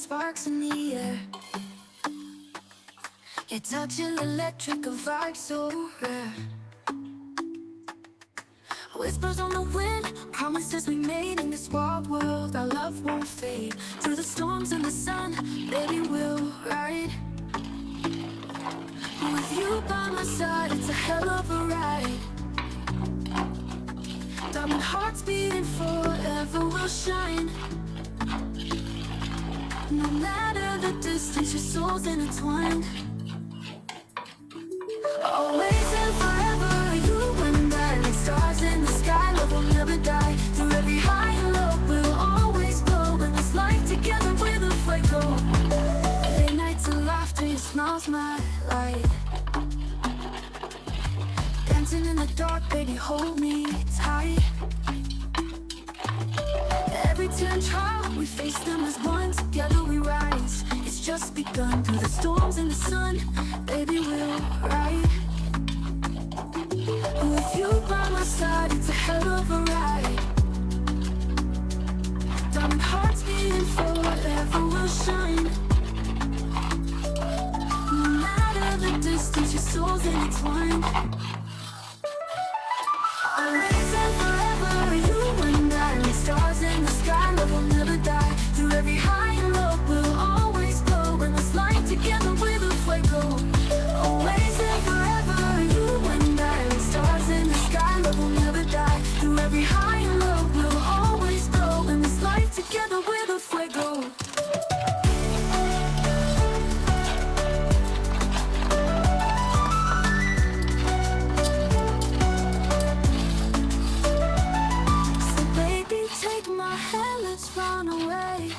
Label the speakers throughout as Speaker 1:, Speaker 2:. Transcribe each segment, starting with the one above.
Speaker 1: sparks in the air. Your touch an electric, a vibe so rare. Whispers on the wind, promises we made in this wild world. Our love won't fade. Through the storms and the sun, baby, we'll ride. With you by my side, it's a hell of a ride. Diamond hearts beating forever will shine. No matter the distance, your soul's intertwined. Always and forever, you and I, like stars in the sky, love will never die. Through every high and low, we'll always glow. In this life together, we're the fuego. Late nights of laughter, your smile's my light. Dancing in the dark, baby, hold me tight. Every tear and trial, we face them as one. Together we rise, it's just begun. Through the storms and the sun, baby, we'll ride. With you by my side, it's a hell of a ride. Diamond hearts beating forever will shine. No matter the distance, your soul's intertwined. Always and forever, you and I, like stars in the sky, love will never die. Through every high and low, we'll always glow. In this life together, we're the fuego. Always and forever, you and I, like stars in the sky, love will never die. Through every high and low, we'll always glow. In this life together, we're the fuego. Take my hand, let's run away.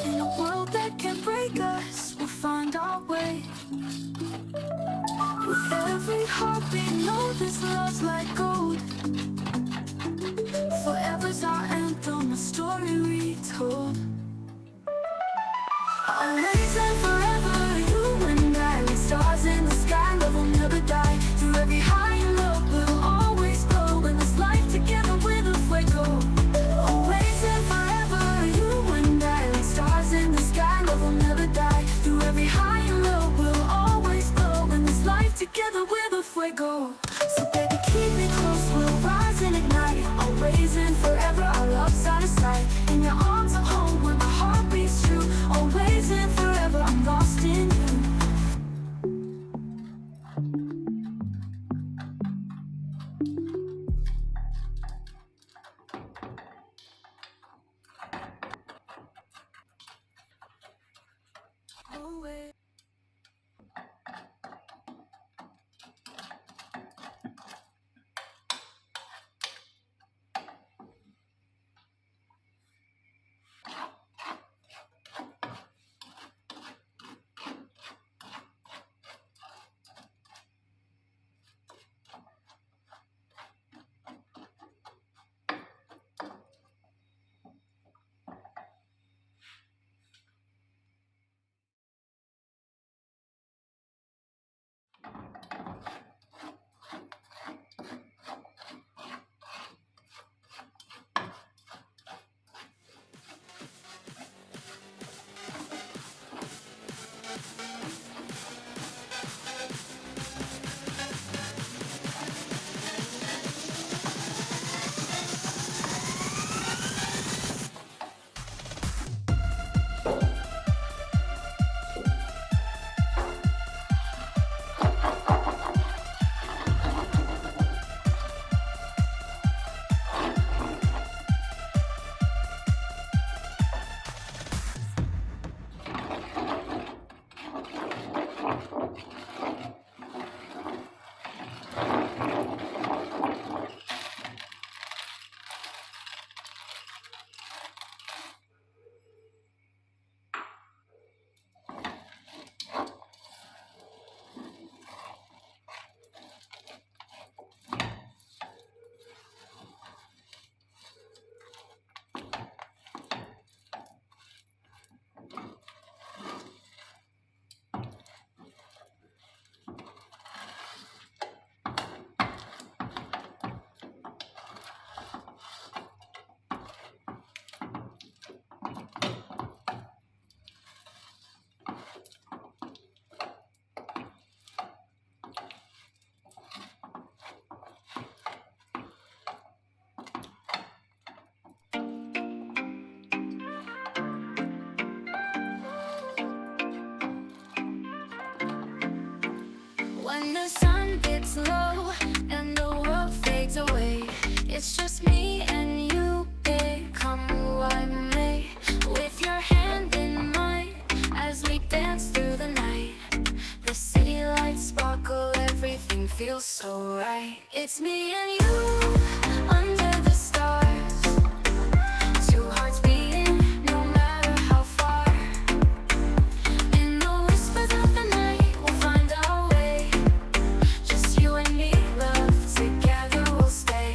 Speaker 1: In a world that can break us, we'll find our way. With every heartbeat, know this love's like gold. Forever's our anthem, a story retold. Always and forever, you and I, like stars in the sky, love will never die. Through every high and low, we'll always glow. In this life together, we're the fuego. Always and forever, you and I, like stars in the sky, love will never die. Through every high and low, we'll always glow. In this life together, we're the fuego. So baby, keep me close, we'll rise and ignite. Always and forever, our love side to side. In your arms I'm home, where my heart beats true. Always and forever, I'm lost in you. Always. so right. It's me and you under the stars, two hearts beating, no matter how far. In the whispers of the night, we'll find our way. Just you and me, love, together we'll stay.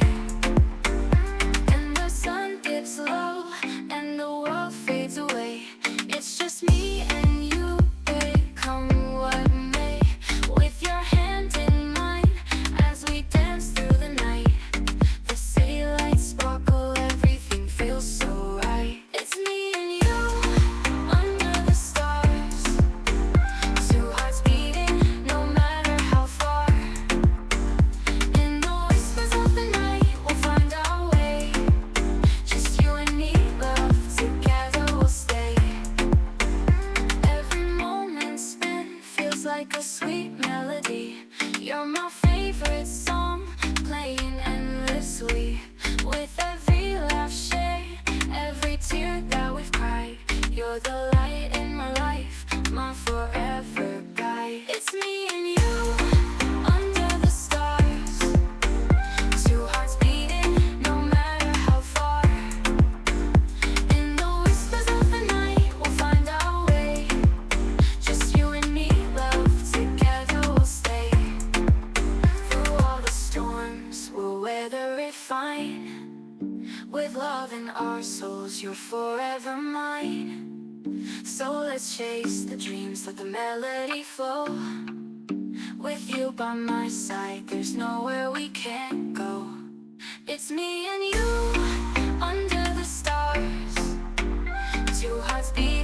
Speaker 1: And the sun dips low, and the world fades away. It's just me and you, babe, come what may. With your hand in mine, as we dance through the night. The city lights sparkle, everything feels so right. It's me and you, under the stars, two hearts beating, no matter how far. In the whispers of the night, we'll find our way. Just you and me, love, together we'll stay. Every moment spent feels like a sweet melody. You're my favorite song, playing endlessly. With every laugh shared, every tear that we've cried, you're the light in my life, my forever guide. It's me and you, under the stars, two hearts beating, no matter how far. In the whispers of the night, we'll find our way. Just you and me, love, together we'll stay. Through all the storms, we'll weather it fine. With love in our souls, you're forever mine. So let's chase the dreams, let the melody flow. With you by my side, there's nowhere we can't go. It's me and you, under the stars, two hearts beating.